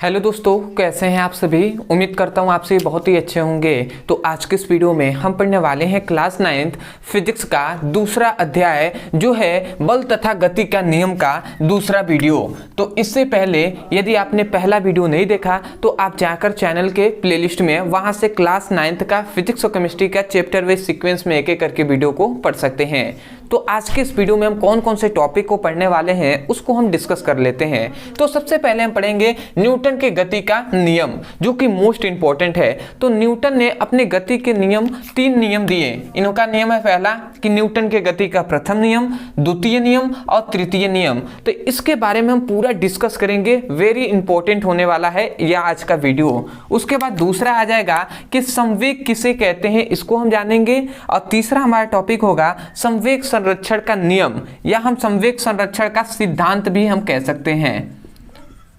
Hello दोस्तों, कैसे हैं आप सभी। उम्मीद करता हूं आप सभी बहुत ही अच्छे होंगे। तो आज के इस वीडियो में हम पढ़ने वाले हैं क्लास 9th फिजिक्स का दूसरा अध्याय जो है बल तथा गति का नियम का दूसरा वीडियो। तो इससे पहले यदि आपने पहला वीडियो नहीं देखा तो आप जाकर चैनल के प्लेलिस्ट में वहां से क्लास 9th का फिजिक्स और केमिस्ट्री का चैप्टर वाइज सीक्वेंस में एक एक करके वीडियो को पढ़ सकते हैं। तो आज के इस वीडियो में हम कौन कौन से टॉपिक को पढ़ने वाले हैं उसको हम डिस्कस कर लेते हैं। तो सबसे पहले हम पढ़ेंगे न्यूटन के गति का नियम, जो कि मोस्ट इंपॉर्टेंट है। तो न्यूटन ने अपने गति के नियम 3 नियम दिए। इनका नियम है पहला कि न्यूटन के गति का प्रथम नियम, द्वितीय नियम और तृतीय नियम। तो इसके बारे में हम पूरा डिस्कस करेंगे। वेरी इंपॉर्टेंट होने वाला है यह आज का वीडियो। उसके बाद दूसरा आ जाएगा कि संवेग किसे कहते हैं, इसको हम जानेंगे। और तीसरा हमारा टॉपिक होगा संवेग संरक्षण का नियम, या हम संवेग संरक्षण का सिद्धांत भी हम कह सकते हैं।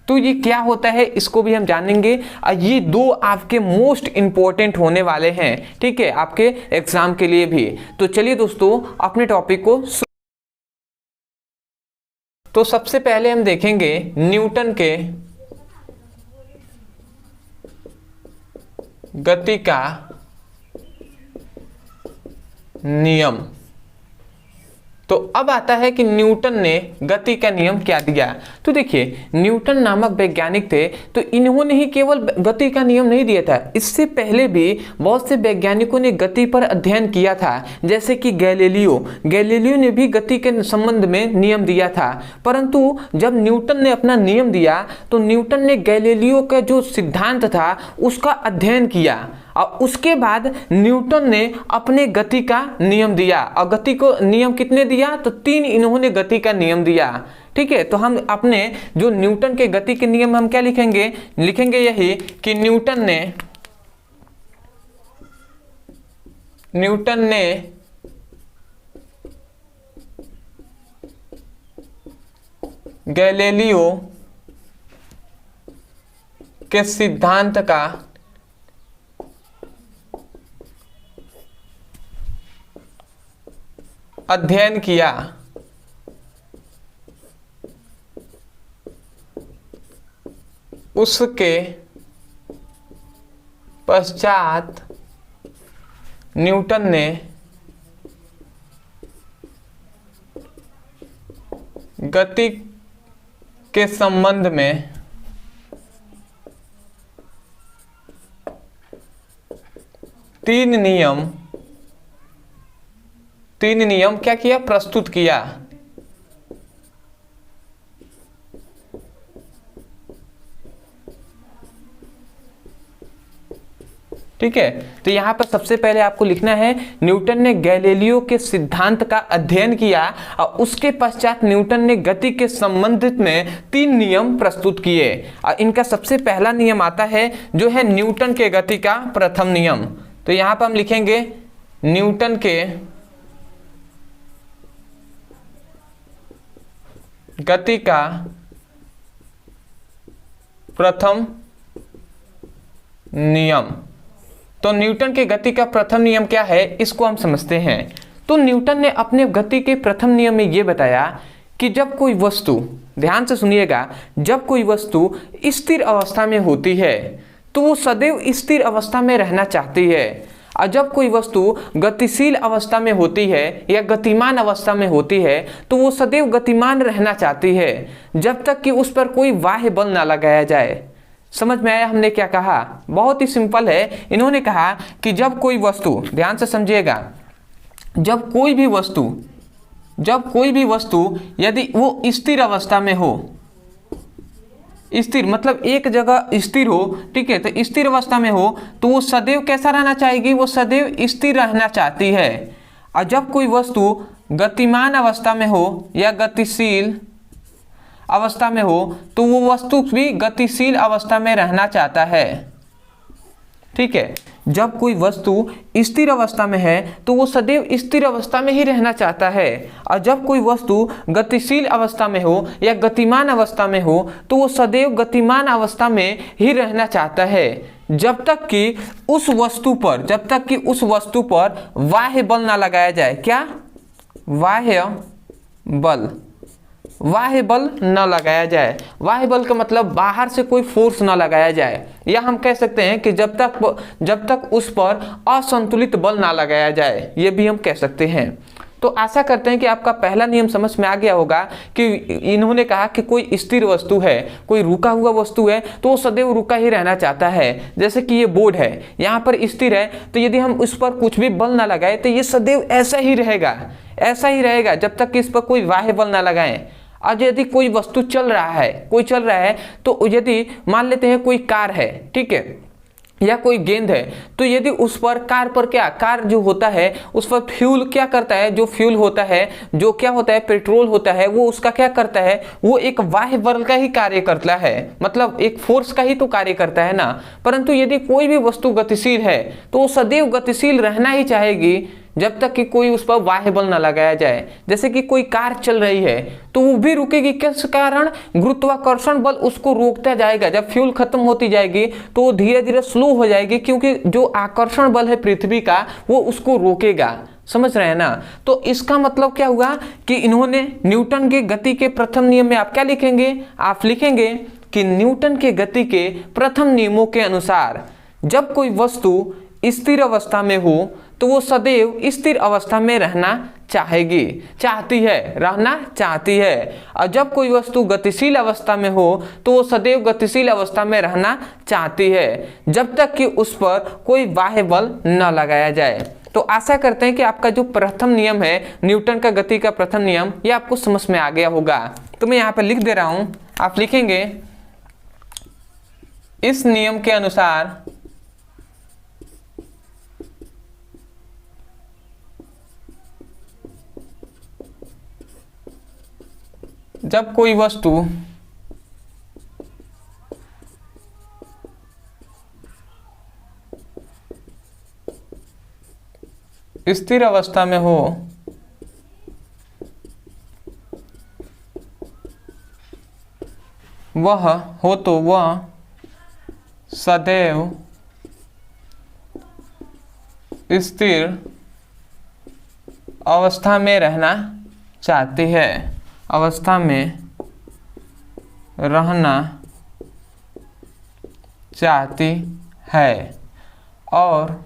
तो ये क्या होता है इसको भी हम जानेंगे। और ये 2 आपके मोस्ट इंपॉर्टेंट होने वाले हैं, ठीक है, आपके एग्जाम के लिए भी। तो चलिए दोस्तों अपने टॉपिक को तो सबसे पहले हम देखेंगे न्यूटन के गति का नियम। तो अब आता है कि न्यूटन ने गति का नियम क्या दिया। तो देखिए, न्यूटन नामक वैज्ञानिक थे, तो इन्होंने ही केवल गति का नियम नहीं दिया था, इससे पहले भी बहुत से वैज्ञानिकों ने गति पर अध्ययन किया था। जैसे कि गैलीलियो ने भी गति के संबंध में नियम दिया था। परंतु जब न्यूटन ने अपना नियम दिया तो न्यूटन ने गैलीलियो का जो सिद्धांत था उसका अध्ययन किया, और उसके बाद न्यूटन ने अपने गति का नियम दिया। और गति को नियम कितने दिया, तो 3 इन्होंने गति का नियम दिया, ठीक है। तो हम अपने जो न्यूटन के गति के नियम हम क्या लिखेंगे यही कि न्यूटन ने गैलीलियो के सिद्धांत का अध्ययन किया। उसके पश्चात न्यूटन ने गति के संबंध में तीन नियम क्या किया, प्रस्तुत किया। ठीक है, तो यहां पर सबसे पहले आपको लिखना है न्यूटन ने गैलीलियो के सिद्धांत का अध्ययन किया, और उसके पश्चात न्यूटन ने गति के संबंधित में 3 नियम प्रस्तुत किए। और इनका सबसे पहला नियम आता है जो है न्यूटन के गति का प्रथम नियम। तो यहां पर हम लिखेंगे न्यूटन के गति का प्रथम नियम। तो न्यूटन के गति का प्रथम नियम क्या है इसको हम समझते हैं। तो न्यूटन ने अपने गति के प्रथम नियम में यह बताया कि जब कोई वस्तु, ध्यान से सुनिएगा, जब कोई वस्तु स्थिर अवस्था में होती है तो वो सदैव स्थिर अवस्था में रहना चाहती है। और जब कोई वस्तु गतिशील अवस्था में होती है या गतिमान अवस्था में होती है तो वो सदैव गतिमान रहना चाहती है, जब तक कि उस पर कोई बाह्य बल ना लगाया जाए। समझ में आया हमने क्या कहा? बहुत ही सिंपल है। इन्होंने कहा कि जब कोई वस्तु, ध्यान से समझिएगा, जब कोई भी वस्तु यदि वो स्थिर अवस्था में हो, स्थिर मतलब एक जगह स्थिर हो, ठीक है, तो स्थिर अवस्था में हो तो वो सदैव कैसा रहना चाहेगी, वो सदैव स्थिर रहना चाहती है। और जब कोई वस्तु गतिमान अवस्था में हो या गतिशील अवस्था में हो तो वो वस्तु भी गतिशील अवस्था में रहना चाहता है, ठीक है। जब कोई वस्तु स्थिर अवस्था में है तो वो सदैव स्थिर अवस्था में ही रहना चाहता है, और जब कोई वस्तु गतिशील अवस्था में हो या गतिमान अवस्था में हो तो वो सदैव गतिमान अवस्था में ही रहना चाहता है, जब तक कि उस वस्तु पर बाह्य बल ना लगाया जाए। क्या? बाह्य बल बाह्य बल न लगाया जाए। बाह्य बल का मतलब बाहर से कोई फोर्स न लगाया जाए, या हम कह सकते हैं कि जब तक उस पर असंतुलित बल ना लगाया जाए, ये भी हम कह सकते हैं। तो आशा करते हैं कि आपका पहला नियम समझ में आ गया होगा कि इन्होंने कहा कि कोई स्थिर वस्तु है, कोई रुका हुआ वस्तु है, तो वो सदैव रुका ही रहना चाहता है। जैसे कि ये बोर्ड है, यहाँ पर स्थिर है, तो यदि हम उस पर कुछ भी बल ना लगाए तो ये सदैव ऐसा ही रहेगा, ऐसा ही रहेगा जब तक कि इस पर कोई बाह्य बल ना लगाएं। और यदि कोई वस्तु चल रहा है, तो यदि मान लेते हैं कोई कार है, ठीक है, या कोई गेंद है, तो यदि उस पर कार जो होता है उस पर फ्यूल क्या करता है, जो फ्यूल होता है, जो क्या होता है, पेट्रोल होता है, वो उसका क्या करता है, वो एक बाह्य बल का ही कार्य करता है, मतलब एक फोर्स का ही तो कार्य करता है ना। परंतु यदि कोई भी वस्तु गतिशील है तो वो सदैव गतिशील रहना ही चाहेगी जब तक कि कोई उस पर बाह्य बल न लगाया जाए। जैसे कि कोई कार चल रही है तो वो भी रुकेगी, किस कारण, गुरुत्वाकर्षण बल उसको रोकता जाएगा। जब फ्यूल खत्म होती जाएगी तो वो धीरे धीरे स्लो हो जाएगी, क्योंकि जो आकर्षण बल है पृथ्वी का वो उसको रोकेगा। समझ रहे हैं ना। तो इसका मतलब क्या हुआ कि इन्होंने न्यूटन के गति के प्रथम नियम में आप क्या लिखेंगे, आप लिखेंगे कि न्यूटन के गति के प्रथम नियमों के अनुसार जब कोई वस्तु स्थिर अवस्था में हो तो वो सदैव स्थिर अवस्था में रहना चाहती है, और जब कोई वस्तु गतिशील अवस्था में हो तो वो सदैव गतिशील अवस्था में रहना चाहती है, जब तक कि उस पर कोई बाह्य बल न लगाया जाए। तो आशा करते हैं कि आपका जो प्रथम नियम है, न्यूटन का गति का प्रथम नियम, ये आपको समझ में आ गया होगा। तो मैं यहाँ पर लिख दे रहा हूँ, आप लिखेंगे इस नियम के अनुसार जब कोई वस्तु स्थिर अवस्था में हो वह सदैव स्थिर अवस्था में रहना चाहती है, अवस्था में रहना चाहती है। और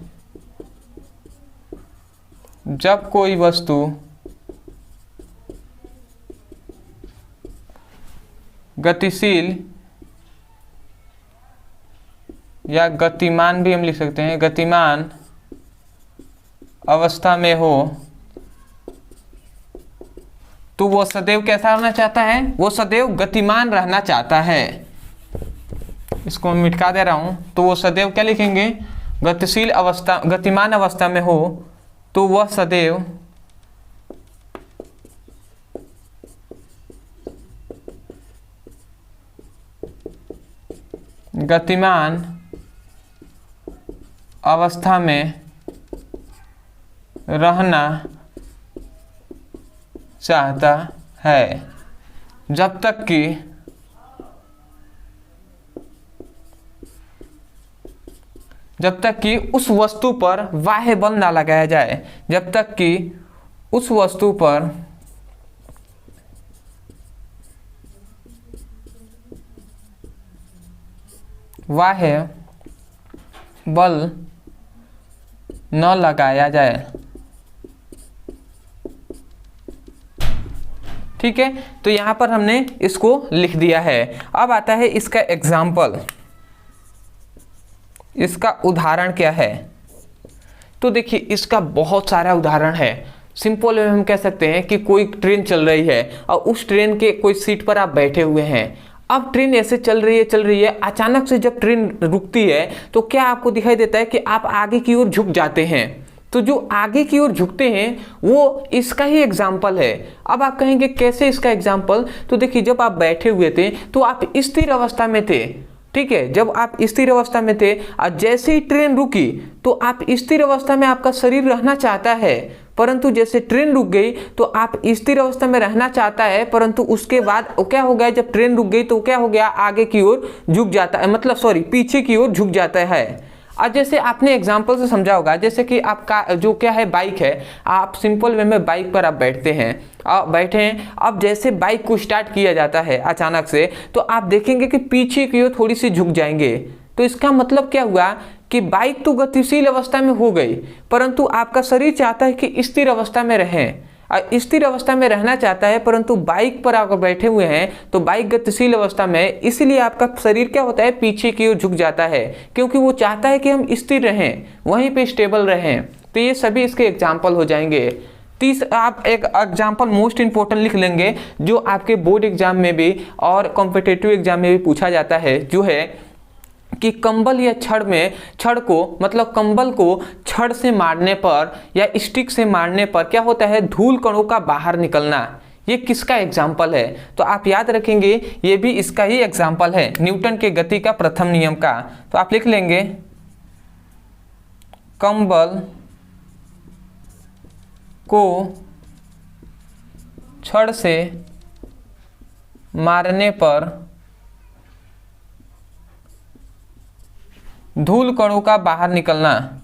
जब कोई वस्तु गतिशील या गतिमान भी हम लिख सकते हैं, गतिमान अवस्था में हो तो वो सदैव कैसा रहना चाहता है, वो सदैव गतिमान रहना चाहता है। इसको मैं मिटा दे रहा हूं, तो वो सदैव क्या लिखेंगे, गतिमान अवस्था में हो तो वह सदैव गतिमान अवस्था में रहना चाहता है, जब तक कि उस वस्तु पर बाह्य बल ना लगाया जाए, जब तक कि उस वस्तु पर बाह्य बल न लगाया जाए। ठीक है, तो यहां पर हमने इसको लिख दिया है। अब आता है इसका एग्जाम्पल, इसका उदाहरण क्या है। तो देखिए इसका बहुत सारा उदाहरण है। सिंपल में हम कह सकते हैं कि कोई ट्रेन चल रही है और उस ट्रेन के कोई सीट पर आप बैठे हुए हैं। अब ट्रेन ऐसे चल रही है, अचानक से जब ट्रेन रुकती है तो क्या आपको दिखाई देता है कि आप आगे की ओर झुक जाते हैं। तो जो आगे की ओर झुकते हैं वो इसका ही एग्जाम्पल है। अब आप कहेंगे कैसे इसका एग्जाम्पल, तो देखिए जब आप बैठे हुए थे तो आप स्थिर अवस्था में थे, ठीक है, जब आप स्थिर अवस्था में थे और जैसे ही ट्रेन रुकी तो आप स्थिर अवस्था में आपका शरीर रहना चाहता है, परंतु जैसे ट्रेन रुक गई तो आप स्थिर अवस्था में रहना चाहता है, परंतु उसके बाद क्या हो गया, जब ट्रेन रुक गई तो क्या हो गया, आगे की ओर झुक जाता है, मतलब सॉरी पीछे की ओर झुक जाता है। और जैसे आपने एग्जाम्पल से समझा होगा, जैसे कि आपका जो क्या है बाइक है, आप सिंपल वे में बाइक पर आप बैठते हैं, बैठे हैं, अब जैसे बाइक को स्टार्ट किया जाता है अचानक से, तो आप देखेंगे कि पीछे की ओर थोड़ी सी झुक जाएंगे। तो इसका मतलब क्या हुआ कि बाइक तो गतिशील अवस्था में हो गई, परंतु आपका शरीर चाहता है कि स्थिर अवस्था में रहें, स्थिर अवस्था में रहना चाहता है, परंतु बाइक पर अगर बैठे हुए हैं तो बाइक गतिशील अवस्था में, इसलिए आपका शरीर क्या होता है, पीछे की ओर झुक जाता है, क्योंकि वो चाहता है कि हम स्थिर रहें, वहीं पे स्टेबल रहें। तो ये सभी इसके एग्जाम्पल हो जाएंगे। आप एक एग्जाम्पल मोस्ट इंपोर्टेंट लिख लेंगे, जो आपके बोर्ड एग्जाम में भी और कॉम्पिटिटिव एग्जाम में भी पूछा जाता है, जो है कि कंबल या छड़ को मतलब कंबल को छड़ से मारने पर या स्टिक से मारने पर क्या होता है, धूल कणों का बाहर निकलना। ये किसका एग्जाम्पल है? तो आप याद रखेंगे ये भी इसका ही एग्जाम्पल है, न्यूटन के गति का प्रथम नियम का। तो आप लिख लेंगे कंबल को छड़ से मारने पर धूल कणों का बाहर निकलना।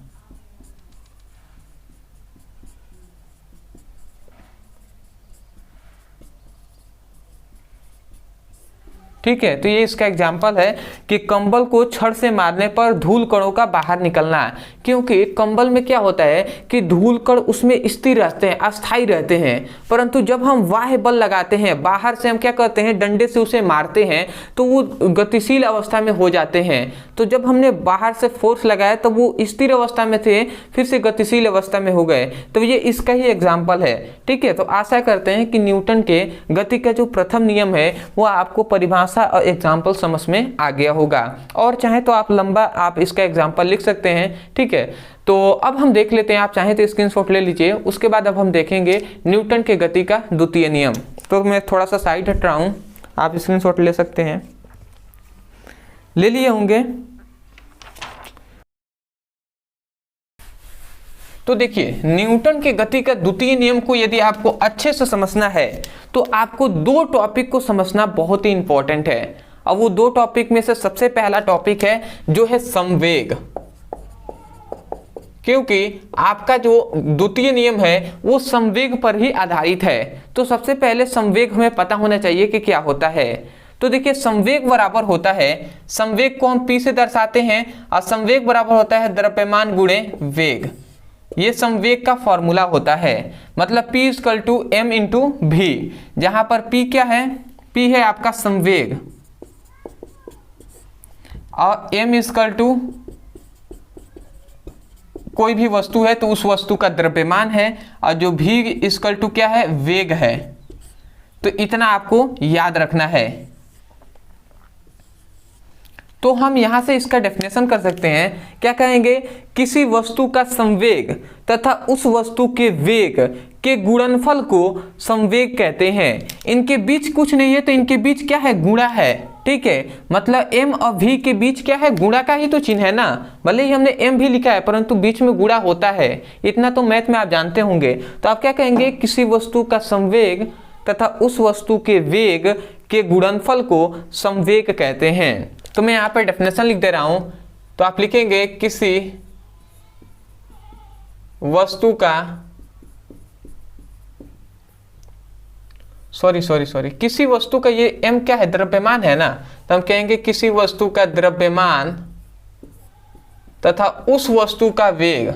ठीक है, तो ये इसका एग्जाम्पल है कि कंबल को छड़ से मारने पर धूल कणों का बाहर निकलना, क्योंकि कंबल में क्या होता है कि धूल कण उसमें स्थिर रहते हैं, अस्थायी रहते हैं, परंतु जब हम बाह्य बल लगाते हैं, बाहर से हम क्या करते हैं, डंडे से उसे मारते हैं, तो वो गतिशील अवस्था में हो जाते हैं। तो जब हमने बाहर से फोर्स लगाया तो वो स्थिर अवस्था में थे, फिर से गतिशील अवस्था में हो गए। तो ये इसका ही एग्जाम्पल है। ठीक है, तो आशा करते हैं कि न्यूटन के गति का जो प्रथम नियम है वो आपको परिभाषा और एग्जाम्पल समझ में आ गया होगा, और चाहे तो आप लंबा आप इसका एग्जाम्पल लिख सकते हैं। ठीक है, तो अब हम देख लेते हैं, आप चाहें तो स्क्रीनशॉट ले लीजिए। उसके बाद अब हम देखेंगे न्यूटन के गति का द्वितीय नियम। तो मैं थोड़ा सा साइड हट रहा हूं, आप स्क्रीनशॉट ले सकते हैं, ले लिए होंगे। तो देखिए, न्यूटन के गति का द्वितीय नियम को यदि आपको अच्छे से समझना है तो आपको दो टॉपिक को समझना बहुत ही इंपॉर्टेंट है। अब वो दो टॉपिक में से सबसे पहला टॉपिक है जो है संवेग, क्योंकि आपका जो द्वितीय नियम है वो संवेग पर ही आधारित है। तो सबसे पहले संवेग हमें पता होना चाहिए कि क्या होता है। तो देखिए, संवेग बराबर होता है, संवेग को हम p से दर्शाते हैं, और संवेग बराबर होता है द्रव्यमान गुणे वेग। ये संवेग का फॉर्मूला होता है, मतलब P equal to m into v, जहां पर P क्या है, P है आपका संवेग, और m इक्वल टू कोई भी वस्तु है तो उस वस्तु का द्रव्यमान है, और जो v इक्वल टू क्या है, वेग है। तो इतना आपको याद रखना है। तो हम यहां से इसका डेफिनेशन कर सकते हैं, क्या कहेंगे, किसी वस्तु का संवेग तथा उस वस्तु के वेग के गुणनफल को संवेग कहते हैं। इनके बीच कुछ नहीं है, तो इनके बीच क्या है, गुणा है। ठीक है, मतलब m और v के बीच क्या है, गुणा का ही तो चिन्ह है ना। भले ही हमने m भी लिखा है परंतु बीच में गुणा होता है, इतना तो मैथ में आप जानते होंगे। तो आप क्या कहेंगे, किसी वस्तु का संवेग तथा उस वस्तु के वेग के गुणनफल को संवेग कहते हैं। तो मैं यहाँ पर डेफिनेशन लिख दे रहा हूं, तो आप लिखेंगे किसी वस्तु का किसी वस्तु का, ये m क्या है, द्रव्यमान है ना, तो हम कहेंगे किसी वस्तु का द्रव्यमान तथा उस वस्तु का वेग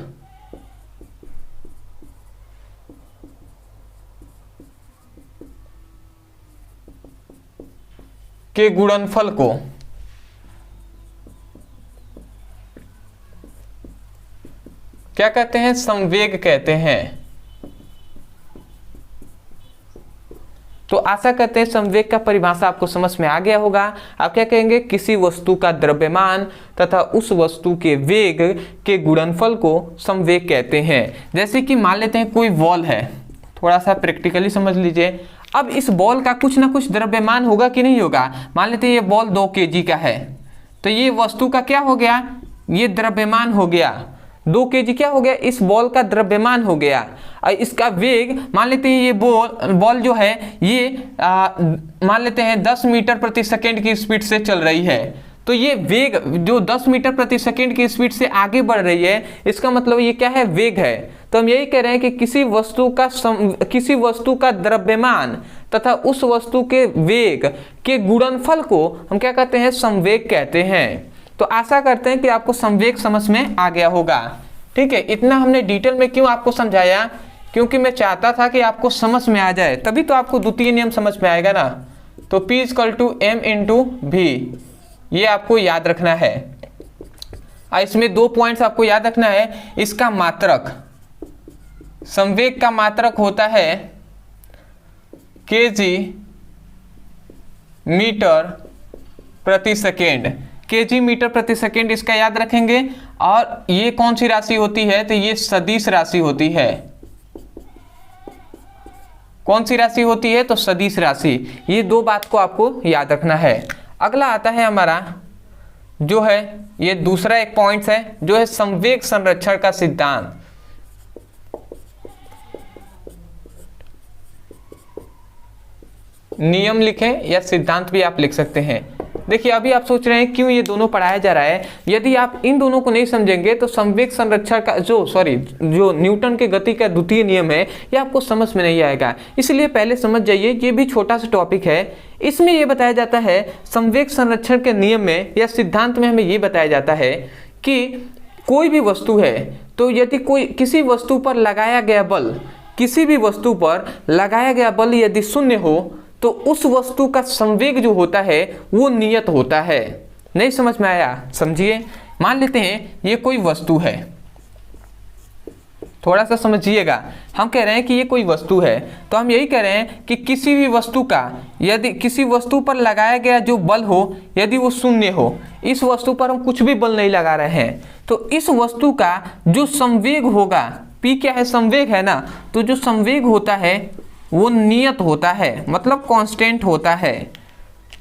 के गुणनफल को क्या कहते हैं, संवेग कहते हैं। तो आशा करते हैं संवेग का परिभाषा आपको समझ में आ गया होगा। आप क्या कहेंगे, किसी वस्तु का द्रव्यमान तथा उस वस्तु के वेग के गुणनफल को संवेग कहते हैं। जैसे कि मान लेते हैं कोई बॉल है, थोड़ा सा प्रैक्टिकली समझ लीजिए। अब इस बॉल का कुछ ना कुछ द्रव्यमान होगा कि नहीं होगा। मान लेते हैं ये बॉल 2 kg का है, तो ये वस्तु का क्या हो गया, ये द्रव्यमान हो गया। 2 kg क्या हो गया, इस बॉल का द्रव्यमान हो गया। और इसका वेग मान लेते हैं, ये बॉल जो है ये मान लेते हैं 10 मीटर प्रति सेकेंड की स्पीड से चल रही है। तो ये वेग जो 10 मीटर प्रति सेकंड की स्पीड से आगे बढ़ रही है, इसका मतलब ये क्या है, वेग है। तो हम यही कह रहे हैं कि किसी वस्तु का द्रव्यमान तथा उस वस्तु के वेग के गुणनफल को हम क्या कहते हैं, संवेग कहते हैं। तो आशा करते हैं कि आपको संवेग समझ में आ गया होगा। ठीक है, इतना हमने डिटेल में क्यों आपको समझाया, क्योंकि मैं चाहता था कि आपको समझ में आ जाए, तभी तो आपको द्वितीय नियम समझ में आएगा ना। तो P = m/v, ये आपको याद रखना है। इसमें 2 पॉइंट्स आपको याद रखना है। इसका मात्रक, संवेग का मात्रक होता है kg मीटर प्रति सेकेंड, kg मीटर प्रति सेकेंड, इसका याद रखेंगे। और ये कौन सी राशि होती है, तो ये सदिश राशि होती है। कौन सी राशि होती है, तो सदिश राशि। ये 2 बात को आपको याद रखना है। अगला आता है हमारा जो है, ये दूसरा एक पॉइंट है जो है संवेग संरक्षण का सिद्धांत। नियम लिखें या सिद्धांत भी आप लिख सकते हैं। देखिए, अभी आप सोच रहे हैं क्यों ये दोनों पढ़ाया जा रहा है। यदि आप इन दोनों को नहीं समझेंगे तो संवेग संरक्षण का जो न्यूटन के गति का द्वितीय नियम है, ये आपको समझ में नहीं आएगा। इसलिए पहले समझ जाइए, ये भी छोटा सा टॉपिक है। इसमें यह बताया जाता है, संवेग संरक्षण के नियम में या सिद्धांत में हमें ये बताया जाता है कि कोई भी वस्तु है, तो यदि किसी वस्तु पर लगाया गया बल, किसी भी वस्तु पर लगाया गया बल यदि शून्य हो, तो उस वस्तु का संवेग जो होता है वो नियत होता है। नहीं समझ में आया, समझिए। मान लेते हैं ये कोई वस्तु है, थोड़ा सा समझिएगा। हम कह रहे हैं कि ये कोई वस्तु है, तो हम यही कह रहे हैं कि किसी भी वस्तु का, यदि किसी वस्तु पर लगाया गया जो बल हो, यदि वो शून्य हो, इस वस्तु पर हम कुछ भी बल नहीं लगा रहे हैं, तो इस वस्तु का जो संवेग होगा, P क्या है, संवेग है ना, तो जो संवेग होता है वो नियत होता है, मतलब कांस्टेंट होता है।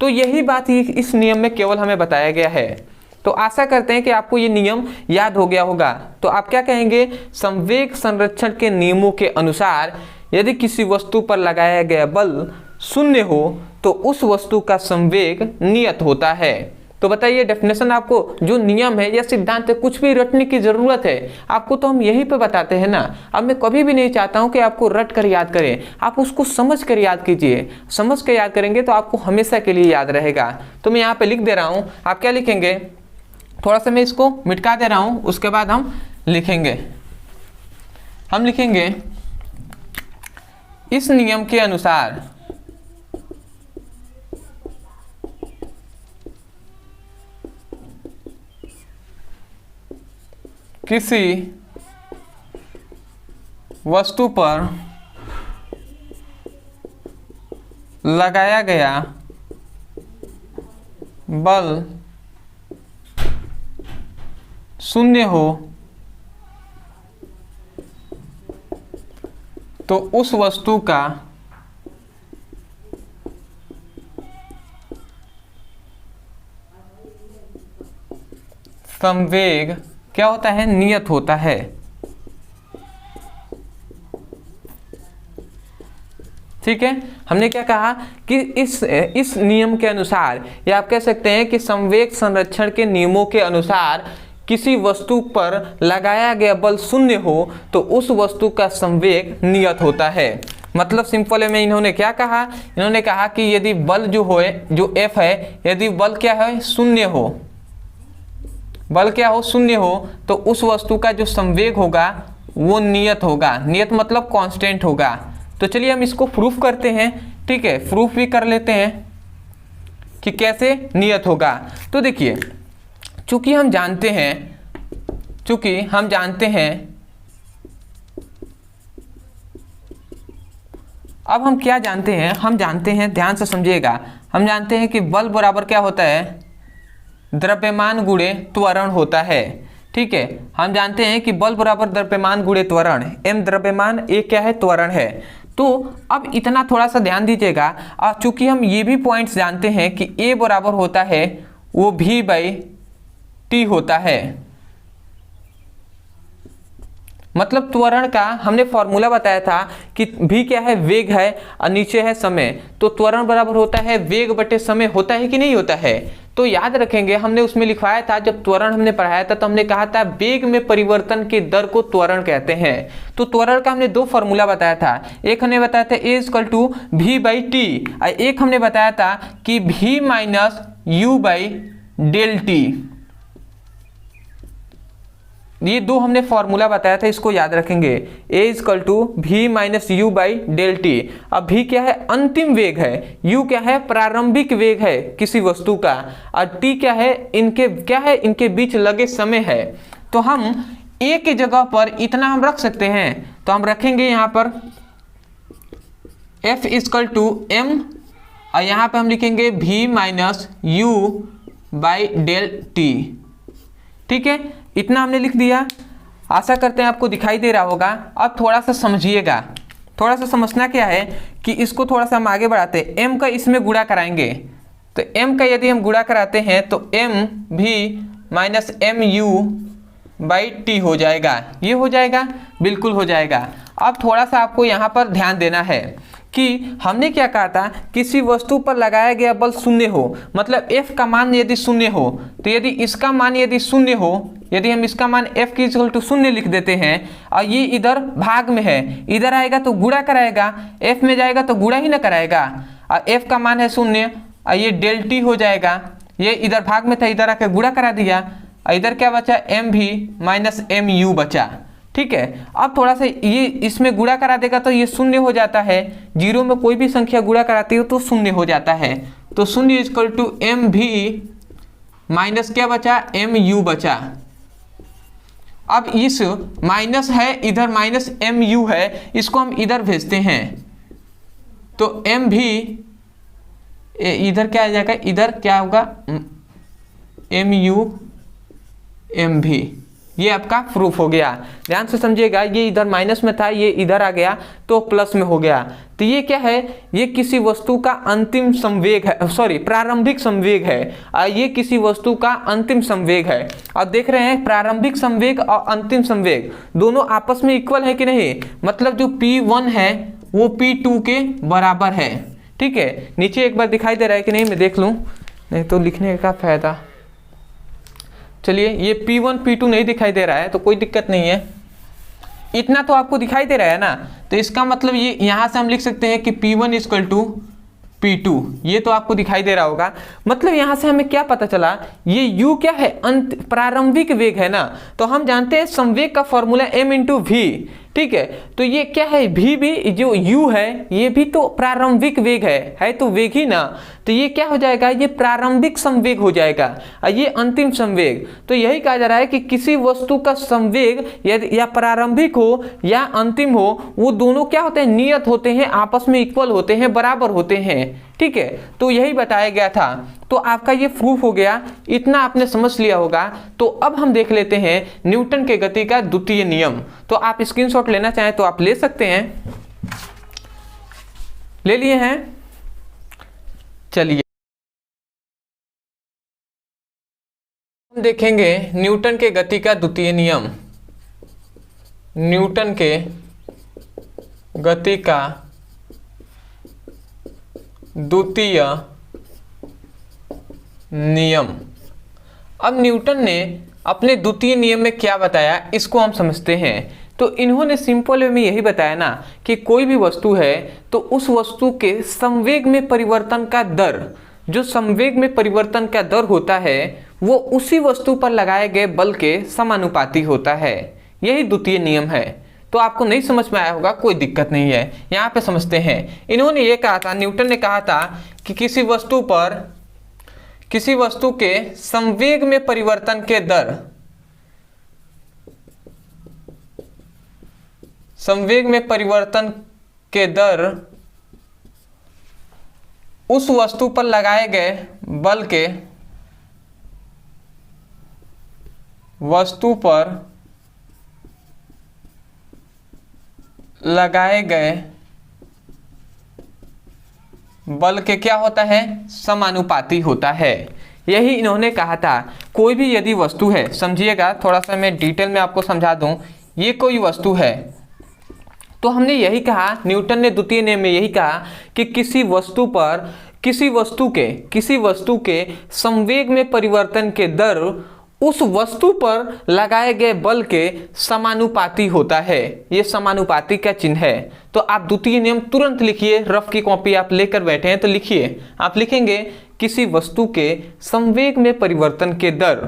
तो यही बात इस नियम में केवल हमें बताया गया है। तो आशा करते हैं कि आपको ये नियम याद हो गया होगा। तो आप क्या कहेंगे, संवेग संरक्षण के नियमों के अनुसार यदि किसी वस्तु पर लगाया गया बल शून्य हो तो उस वस्तु का संवेग नियत होता है। तो बताइए, डेफिनेशन आपको जो नियम है या सिद्धांत है, कुछ भी रटने की जरूरत है आपको, तो हम यहीं पे बताते हैं ना। अब मैं कभी भी नहीं चाहता हूं कि आपको रट कर याद करें, आप उसको समझ कर याद कीजिए। समझ कर याद करेंगे तो आपको हमेशा के लिए याद रहेगा। तो मैं यहाँ पे लिख दे रहा हूँ, आप क्या लिखेंगे, थोड़ा सा मैं इसको मिटका दे रहा हूँ, उसके बाद हम लिखेंगे। हम लिखेंगे, इस नियम के अनुसार किसी वस्तु पर लगाया गया बल शून्य हो तो उस वस्तु का संवेग क्या होता है, नियत होता है। ठीक है, हमने क्या कहा कि इस नियम के अनुसार, या आप कह सकते हैं कि संवेग संरक्षण के नियमों के अनुसार किसी वस्तु पर लगाया गया बल शून्य हो तो उस वस्तु का संवेग नियत होता है। मतलब सिंपल में इन्होंने क्या कहा, इन्होंने कहा कि यदि बल जो F है, यदि बल क्या है, शून्य हो, बल क्या हो, शून्य हो, तो उस वस्तु का जो संवेग होगा वो नियत होगा। नियत मतलब कांस्टेंट होगा। तो चलिए हम इसको प्रूफ करते हैं। ठीक है, प्रूफ भी कर लेते हैं कि कैसे नियत होगा। तो देखिए, चूंकि हम जानते हैं अब हम क्या जानते हैं, हम जानते हैं, ध्यान से समझिएगा, हम जानते हैं कि बल बराबर क्या होता है, द्रव्यमान गुणे त्वरण होता है। ठीक है, हम जानते हैं कि बल बराबर द्रव्यमान गुणे त्वरण, m द्रव्यमान, a क्या है, त्वरण है। तो अब इतना थोड़ा सा ध्यान दीजिएगा, और चूंकि हम ये भी पॉइंट्स जानते हैं कि a बराबर होता है वो v/t होता है। मतलब त्वरण का हमने फॉर्मूला बताया था कि v क्या है, वेग है और नीचे है समय, तो त्वरण बराबर होता है वेग बटे समय, होता है कि नहीं होता है। तो याद रखेंगे हमने उसमें लिखवाया था, जब त्वरण हमने पढ़ाया था तो हमने कहा था वेग में परिवर्तन की दर को त्वरण कहते हैं। तो त्वरण का हमने दो फॉर्मूला बताया था, एक हमने बताया था a equal to v by t, और एक हमने बताया था कि v minus u by del t. ये दो हमने फॉर्मूला बताया था, इसको याद रखेंगे। a equal to v minus u by del t. अब v क्या है, अंतिम वेग है, u क्या है, प्रारंभिक वेग है किसी वस्तु का, और t क्या है, इनके बीच लगे समय है। तो हम a की जगह पर इतना हम रख सकते हैं, तो हम रखेंगे यहाँ पर f इक्वल टू m, और यहाँ पे हम लिखेंगे v minus u by del t. ठीक है, इतना हमने लिख दिया। आशा करते हैं आपको दिखाई दे रहा होगा। अब थोड़ा सा समझिएगा, थोड़ा सा समझना क्या है कि इसको थोड़ा सा हम आगे बढ़ाते हैं। m का इसमें गुणा कराएंगे, तो m का यदि हम गुणा कराते हैं तो m भी minus m u by t हो जाएगा। ये हो जाएगा, बिल्कुल हो जाएगा। अब थोड़ा सा आपको यहाँ पर ध्यान देना है कि हमने क्या कहा था, किसी वस्तु पर लगाया गया बल शून्य हो, मतलब f का मान यदि शून्य हो, तो यदि इसका मान यदि शून्य हो, यदि हम इसका मान f की इक्वल टू शून्य लिख देते हैं, और ये इधर भाग में है, इधर आएगा तो गुणा कराएगा, f में जाएगा तो गुणा ही ना कराएगा, और f का मान है शून्य, और ये डेल टी हो जाएगा। ये इधर भाग में था, इधर आकर गुणा करा दिया, और इधर क्या बचा, m भी माइनस एम यू बचा। ठीक है, अब थोड़ा सा ये इसमें गुणा करा देगा तो ये शून्य हो जाता है, जीरो में कोई भी संख्या गुणा कराती हो तो शून्य हो जाता है। तो शून्य इक्वल टू एम भी माइनस क्या बचा, एम यू बचा। अब इस माइनस है, इधर माइनस एम यू है, इसको हम इधर भेजते हैं, तो एम भी इधर क्या आ जाएगा, इधर क्या होगा, एम यू एम भी। ये आपका प्रूफ हो गया। ध्यान से समझिएगा, ये इधर माइनस में था, ये इधर आ गया तो प्लस में हो गया। तो ये क्या है, ये किसी वस्तु का अंतिम संवेग है, सॉरी प्रारंभिक संवेग है, और ये किसी वस्तु का अंतिम संवेग है। अब देख रहे हैं प्रारंभिक संवेग और अंतिम संवेग दोनों आपस में इक्वल है कि नहीं, मतलब जो P1 है वो P2 के बराबर है। ठीक है, नीचे एक बार दिखाई दे रहा है कि नहीं, मैं देख लूँ, नहीं तो लिखने का फायदा। चलिए, ये P1 P2 नहीं दिखाई दे रहा है तो कोई दिक्कत नहीं है, इतना तो आपको दिखाई दे रहा है ना, तो इसका मतलब ये यहाँ से हम लिख सकते हैं कि P1 इक्वल टू P2, ये तो आपको दिखाई दे रहा होगा। मतलब यहाँ से हमें क्या पता चला, ये U क्या है, प्रारंभिक वेग है ना, तो हम जानते हैं संवेग का फॉर्मूला m इंटू वी। ठीक है, तो ये क्या है, v भी जो u है ये भी तो प्रारंभिक वेग है तो वेग ही ना, तो ये क्या हो जाएगा, ये प्रारंभिक संवेग हो जाएगा, और ये अंतिम संवेग। तो यही कहा जा रहा है कि किसी वस्तु का संवेग यदि या प्रारंभिक हो या अंतिम हो, वो दोनों क्या होते हैं, नियत होते हैं, आपस में इक्वल होते हैं, बराबर होते हैं। ठीक है, तो यही बताया गया था। तो आपका ये प्रूफ हो गया, इतना आपने समझ लिया होगा। तो अब हम देख लेते हैं न्यूटन के गति का द्वितीय नियम। तो आप स्क्रीनशॉट लेना चाहें तो आप ले सकते हैं, ले लिए हैं। चलिए हम देखेंगे न्यूटन के गति का द्वितीय नियम। न्यूटन के गति का द्वितीय नियम। अब न्यूटन ने अपने द्वितीय नियम में क्या बताया, इसको हम समझते हैं। तो इन्होंने सिंपल वे में यही बताया ना कि कोई भी वस्तु है तो उस वस्तु के संवेग में परिवर्तन का दर, जो संवेग में परिवर्तन का दर होता है वो उसी वस्तु पर लगाए गए बल के समानुपाती होता है। यही द्वितीय नियम है। तो आपको नहीं समझ में आया होगा, कोई दिक्कत नहीं है, यहाँ पे समझते हैं। इन्होंने ये कहा था, न्यूटन ने कहा था कि किसी वस्तु के संवेग में परिवर्तन के दर, संवेग में परिवर्तन के दर उस वस्तु पर लगाए गए बल के, वस्तु पर लगाए गए बल के क्या होता है, समानुपाती होता है। यही इन्होंने कहा था। कोई भी यदि वस्तु है, समझिएगा थोड़ा सा मैं डिटेल में आपको समझा दूं, ये कोई वस्तु है, तो हमने यही कहा, न्यूटन ने द्वितीय नियम में यही कहा कि किसी वस्तु के संवेग में परिवर्तन के दर उस वस्तु पर लगाए गए बल के समानुपाती होता है। ये समानुपाती का चिन्ह है। तो आप द्वितीय नियम तुरंत लिखिए, रफ की कॉपी आप लेकर बैठे हैं तो लिखिए। आप लिखेंगे किसी वस्तु के संवेग में परिवर्तन के दर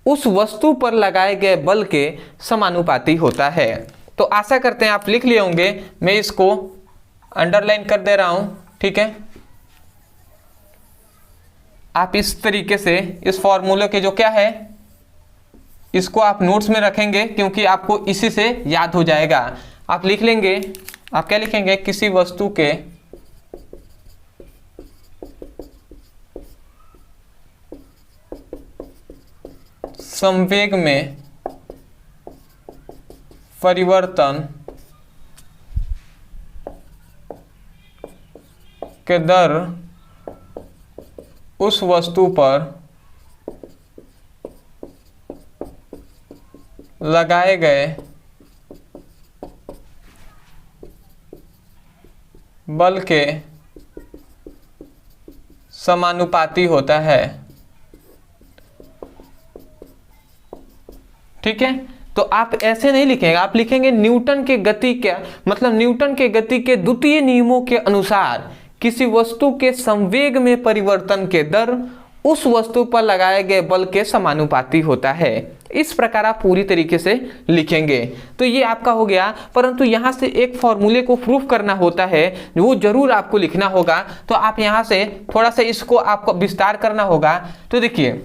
उस वस्तु पर लगाए गए बल के समानुपाती होता है। तो आशा करते हैं आप लिख लिए होंगे। मैं इसको अंडरलाइन कर दे रहा हूं, ठीक है। आप इस तरीके से इस फॉर्मूले के जो क्या है इसको आप नोट्स में रखेंगे, क्योंकि आपको इसी से याद हो जाएगा। आप लिख लेंगे, आप क्या लिखेंगे, किसी वस्तु के संवेग में परिवर्तन के दर उस वस्तु पर लगाए गए बल के समानुपाती होता है। ठीक है, तो आप ऐसे नहीं लिखेंगे, आप लिखेंगे न्यूटन के गति के मतलब न्यूटन के गति के द्वितीय नियमों के अनुसार किसी वस्तु के संवेग में परिवर्तन के दर उस वस्तु पर लगाए गए बल के समानुपाती होता है। इस प्रकार आप पूरी तरीके से लिखेंगे। तो ये आपका हो गया, परंतु यहाँ से एक फॉर्मूले को प्रूफ करना होता है, वो जरूर आपको लिखना होगा। तो आप यहाँ से थोड़ा सा इसको आपको विस्तार करना होगा। तो देखिए,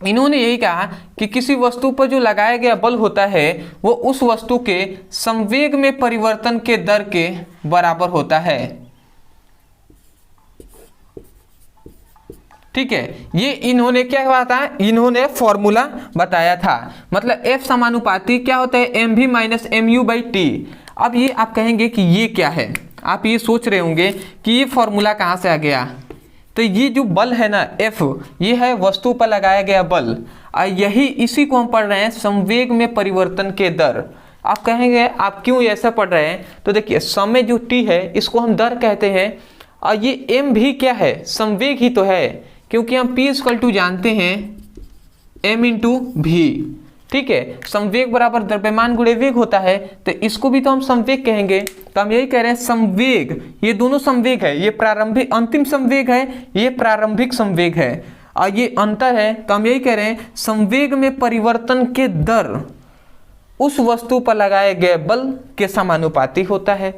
इन्होंने यही कहा कि किसी वस्तु पर जो लगाया गया बल होता है वो उस वस्तु के संवेग में परिवर्तन के दर के बराबर होता है। ठीक है, ये इन्होंने क्या हुआ था, इन्होंने फॉर्मूला बताया था। मतलब F समानुपाती क्या होता है, mv minus mu by T. अब ये आप कहेंगे कि ये क्या है, आप ये सोच रहे होंगे कि ये फॉर्मूला कहाँ से आ गया। तो ये जो बल है ना F, ये है वस्तु पर लगाया गया बल, और यही इसी को हम पढ़ रहे हैं संवेग में परिवर्तन के दर। आप कहेंगे आप क्यों ऐसा पढ़ रहे हैं, तो देखिए समय जो t है इसको हम दर कहते हैं, और ये m भी क्या है, संवेग ही तो है, क्योंकि हम p इक्वल टू जानते हैं m इंटू भी। ठीक है, संवेग बराबर द्रव्यमान गुणे वेग होता है, तो इसको भी तो हम संवेग कहेंगे। तो हम यही कह रहे हैं संवेग, ये दोनों संवेग है, ये प्रारंभिक अंतिम संवेग है, ये प्रारंभिक संवेग है, और ये अंतर है। तो हम यही कह रहे हैं संवेग में परिवर्तन के दर उस वस्तु पर लगाए गए बल के समानुपाती होता है।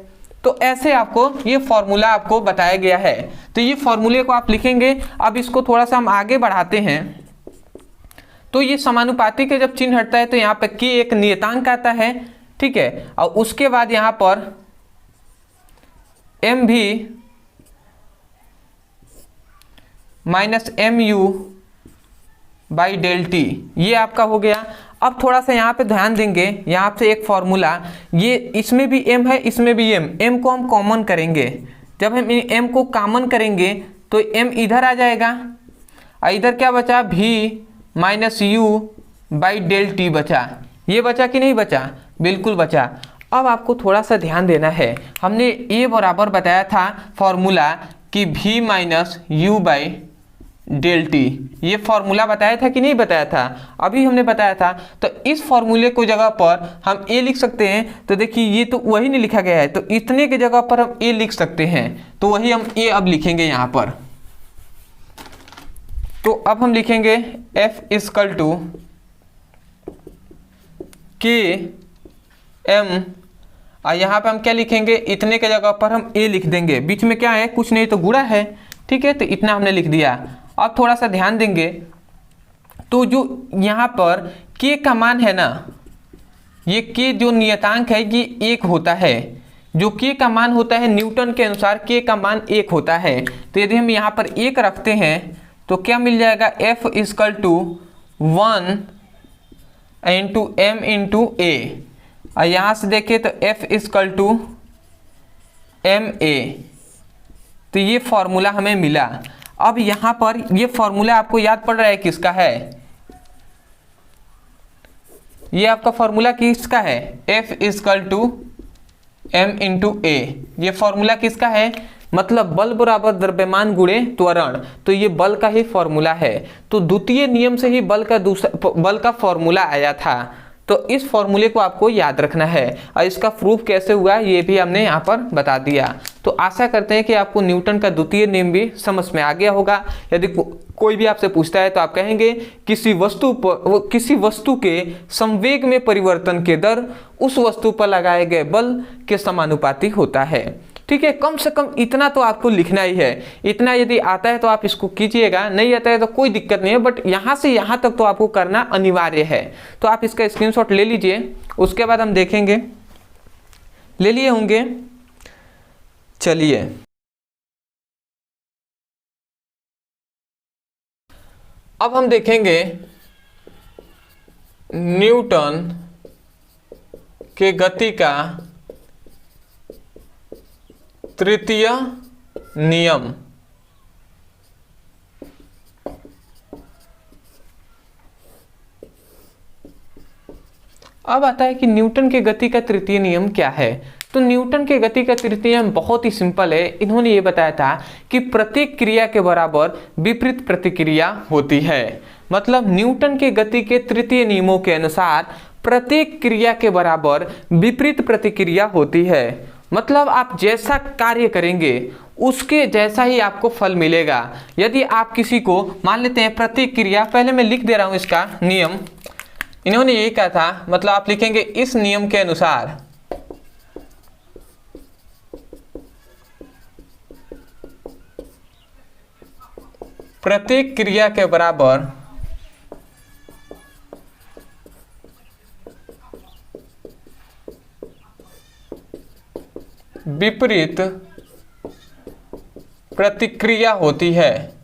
तो ऐसे आपको ये फॉर्मूला आपको बताया गया है। तो ये फॉर्मूले को आप लिखेंगे। अब इसको थोड़ा सा हम आगे बढ़ाते हैं। तो ये समानुपाती के जब चिन्ह हटता है तो यहाँ पे k एक नियतांक आता है। ठीक है, और उसके बाद यहाँ पर m भी minus mu by del t, ये आपका हो गया। अब थोड़ा सा यहाँ पे ध्यान देंगे, यहाँ से एक फॉर्मूला, ये इसमें भी m है, इसमें भी m को हम कॉमन करेंगे। जब हम m को कॉमन करेंगे तो m इधर आ जाएगा, और इधर क्या बचा, v minus u by del t बचा। ये बचा कि नहीं बचा, बिल्कुल बचा। अब आपको थोड़ा सा ध्यान देना है, हमने ये बराबर बताया था फॉर्मूला कि v minus u by del t, ये फॉर्मूला बताया था कि नहीं बताया था, अभी हमने बताया था। तो इस फॉर्मूले को जगह पर हम a लिख सकते हैं। तो देखिए ये तो वही नहीं लिखा गया है, तो इतने के जगह पर हम a लिख सकते हैं, तो वही हम a अब लिखेंगे यहाँ पर। तो अब हम लिखेंगे F इक्वल टू के m, और यहाँ पे हम क्या लिखेंगे, इतने के जगह पर हम a लिख देंगे। बीच में क्या है, कुछ नहीं तो गुणा है। ठीक है, तो इतना हमने लिख दिया। अब थोड़ा सा ध्यान देंगे, तो जो यहाँ पर k का मान है ना, ये k जो नियतांक है ये 1 होता है। जो k का मान होता है न्यूटन के अनुसार k का मान 1 होता है। तो यदि हम यहाँ पर 1 रखते हैं तो क्या मिल जाएगा, F equal to 1 into m into a, और यहाँ से देखिए तो F इक्वल टू ma। तो ये फॉर्मूला हमें मिला। अब यहाँ पर ये फॉर्मूला आपको याद पड़ रहा है किसका है, ये आपका फॉर्मूला किसका है, F is equal to m into a. ये फॉर्मूला किसका है, मतलब बल बराबर द्रव्यमान गुणे त्वरण, तो ये बल का ही फॉर्मूला है। तो द्वितीय नियम से ही बल का फॉर्मूला आया था, तो इस फॉर्मूले को आपको याद रखना है। और इसका प्रूफ कैसे हुआ ये भी हमने यहाँ पर बता दिया। तो आशा करते हैं कि आपको न्यूटन का द्वितीय नियम भी समझ में आ गया होगा। यदि कोई भी आपसे पूछता है तो आप कहेंगे किसी वस्तु के संवेग में परिवर्तन के दर उस वस्तु पर लगाए गए बल के समानुपाती होता है। ठीक है, कम से कम इतना तो आपको लिखना ही है। इतना यदि आता है तो आप इसको कीजिएगा, नहीं आता है तो कोई दिक्कत नहीं है, बट यहाँ से यहाँ तक तो आपको करना अनिवार्य है। तो आप इसका स्क्रीनशॉट ले लीजिए, उसके बाद हम देखेंगे। ले लिए होंगे, चलिए अब हम देखेंगे न्यूटन के गति का तृतीय नियम। अब आता है कि न्यूटन के गति का तृतीय नियम क्या है। तो न्यूटन के गति का तृतीय नियम बहुत ही सिंपल है। इन्होंने ये बताया था कि प्रत्येक क्रिया के बराबर विपरीत प्रतिक्रिया होती है। मतलब न्यूटन के गति के तृतीय नियमों के अनुसार प्रत्येक क्रिया के बराबर विपरीत प्रतिक्रिया होती है। मतलब आप जैसा कार्य करेंगे उसके जैसा ही आपको फल मिलेगा। यदि आप किसी को मान लेते हैं प्रत्येक क्रिया, पहले मैं लिख दे रहा हूं इसका नियम। इन्होंने यही कहा था, मतलब आप लिखेंगे इस नियम के अनुसार प्रत्येक क्रिया के बराबर विपरीत प्रतिक्रिया होती है।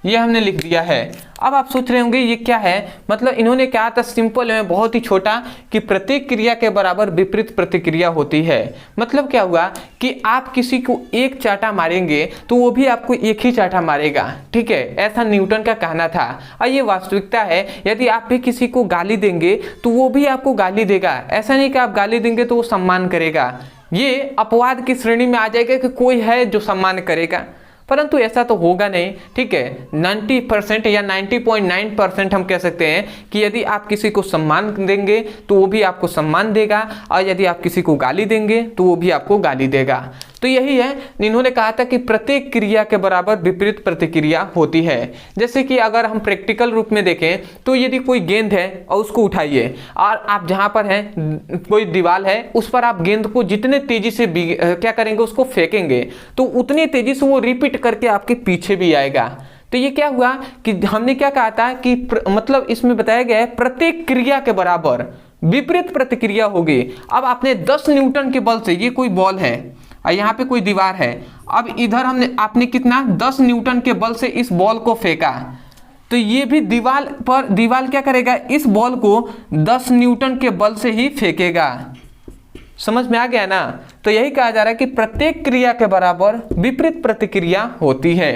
ये हमने लिख दिया है। अब आप सोच रहे होंगे ये क्या है, मतलब इन्होंने कहा था सिंपल में बहुत ही छोटा कि प्रत्येक क्रिया के बराबर विपरीत प्रतिक्रिया होती है। मतलब क्या हुआ कि आप किसी को एक चाटा मारेंगे तो वो भी आपको एक ही चाटा मारेगा। ठीक है, ऐसा न्यूटन का कहना था और ये वास्तविकता है। यदि आप भी किसी को गाली देंगे तो वो भी आपको गाली देगा। ऐसा नहीं कि आप गाली देंगे तो वो सम्मान करेगा। ये अपवाद की श्रेणी में आ जाएगा कि कोई है जो सम्मान करेगा, परंतु ऐसा तो होगा नहीं। ठीक है, 90% या 90.9% हम कह सकते हैं कि यदि आप किसी को सम्मान देंगे तो वो भी आपको सम्मान देगा, और यदि आप किसी को गाली देंगे तो वो भी आपको गाली देगा। तो यही है, इन्होंने कहा था कि प्रत्येक क्रिया के बराबर विपरीत प्रतिक्रिया होती है। जैसे कि अगर हम प्रैक्टिकल रूप में देखें तो यदि कोई गेंद है और उसको उठाइए और आप जहां पर हैं कोई दीवार है उस पर आप गेंद को जितने तेजी से क्या करेंगे उसको फेंकेंगे तो उतनी तेजी से वो रिपीट करके आपके पीछे भी आएगा। तो ये क्या हुआ कि हमने क्या कहा था कि मतलब इसमें बताया गया है प्रत्येक क्रिया के बराबर विपरीत प्रतिक्रिया होगी। अब आपने 10 न्यूटन के बल से, ये कोई बॉल है और यहाँ पे कोई दीवार है, अब इधर आपने कितना 10 न्यूटन के बल से इस बॉल को फेंका, तो ये भी दीवार क्या करेगा, इस बॉल को 10 न्यूटन के बल से ही फेंकेगा। समझ में आ गया ना। तो यही कहा जा रहा है कि प्रत्येक क्रिया के बराबर विपरीत प्रतिक्रिया होती है।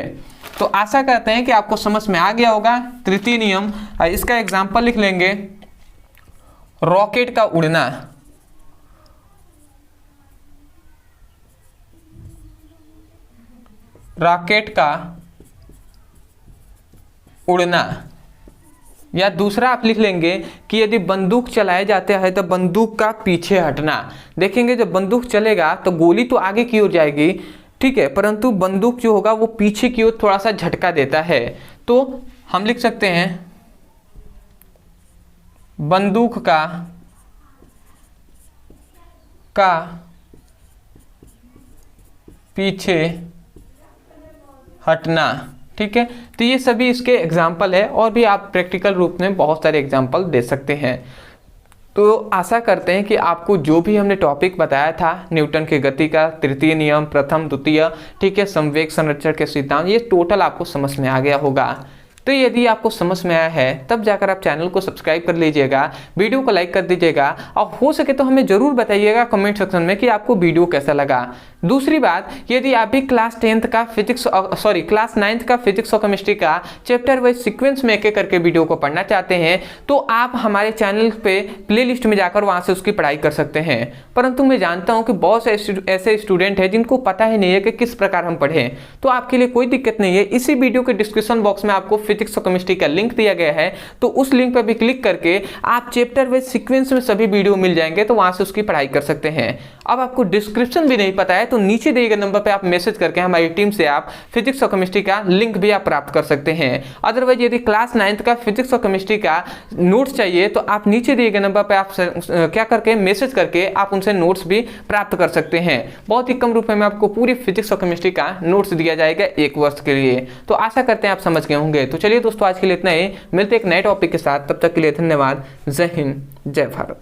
तो आशा करते हैं कि आपको समझ में आ गया होगा तृतीय नियम। इसका एग्जाम्पल लिख लेंगे, रॉकेट का उड़ना। रॉकेट का उड़ना, या दूसरा आप लिख लेंगे कि यदि बंदूक चलाए जाते हैं तो बंदूक का पीछे हटना। देखेंगे जब बंदूक चलेगा तो गोली तो आगे की ओर जाएगी, ठीक है, परंतु बंदूक जो होगा वो पीछे की ओर थोड़ा सा झटका देता है। तो हम लिख सकते हैं बंदूक का पीछे हटना। ठीक है, तो ये सभी इसके एग्जाम्पल है, और भी आप प्रैक्टिकल रूप में बहुत सारे एग्जाम्पल दे सकते हैं। तो आशा करते हैं कि आपको जो भी हमने टॉपिक बताया था न्यूटन के गति का तृतीय नियम, प्रथम, द्वितीय, ठीक है, संवेग संरक्षण के सिद्धांत, ये टोटल आपको समझ में आ गया होगा। तो यदि आपको समझ में आया है तब जाकर आप चैनल को सब्सक्राइब कर लीजिएगा, वीडियो को लाइक कर दीजिएगा और हो सके तो हमें जरूर बताइएगा कमेंट सेक्शन में कि आपको वीडियो कैसा लगा। दूसरी बात, यदि आप भी क्लास 9th का फिजिक्स और केमिस्ट्री का चैप्टर वाइज सीक्वेंस में एक करके वीडियो को पढ़ना चाहते हैं तो आप हमारे चैनल पे प्लेलिस्ट में जाकर वहां से उसकी पढ़ाई कर सकते हैं। परंतु मैं जानता हूं कि बहुत से ऐसे स्टूडेंट हैं जिनको पता ही नहीं है कि किस प्रकार हम पढ़ें, तो आपके लिए कोई दिक्कत नहीं है। इसी वीडियो के डिस्क्रिप्शन बॉक्स में आपको फिजिक्स और केमिस्ट्री का लिंक दिया गया है, तो उस लिंक पर भी क्लिक करके आप चैप्टर वाइज सीक्वेंस में सभी वीडियो मिल जाएंगे, तो वहां से उसकी पढ़ाई कर सकते हैं। अब आपको डिस्क्रिप्शन भी नहीं पता है तो नीचे दिए गए नंबर पे आप मैसेज करके हमारी टीम से आप फिजिक्स और केमिस्ट्री का लिंक भी आप प्राप्त कर सकते हैं। अदरवाइज यदि क्लास 9th का फिजिक्स और केमिस्ट्री का नोट्स चाहिए तो आप नीचे दिए गए नंबर पे आप क्या करके मैसेज करके आप उनसे नोट्स भी प्राप्त कर सकते हैं। बहुत ही कम रुपए में आपको पूरी फिजिक्स और केमिस्ट्री का नोट्स दिया जाएगा 1 वर्ष के लिए। तो आशा करते हैं आप समझ गए होंगे। तो चलिए दोस्तों, आज के लिए इतना ही, मिलते एक नए टॉपिक के साथ, तब तक के लिए धन्यवाद। जय हिंद, जय भारत।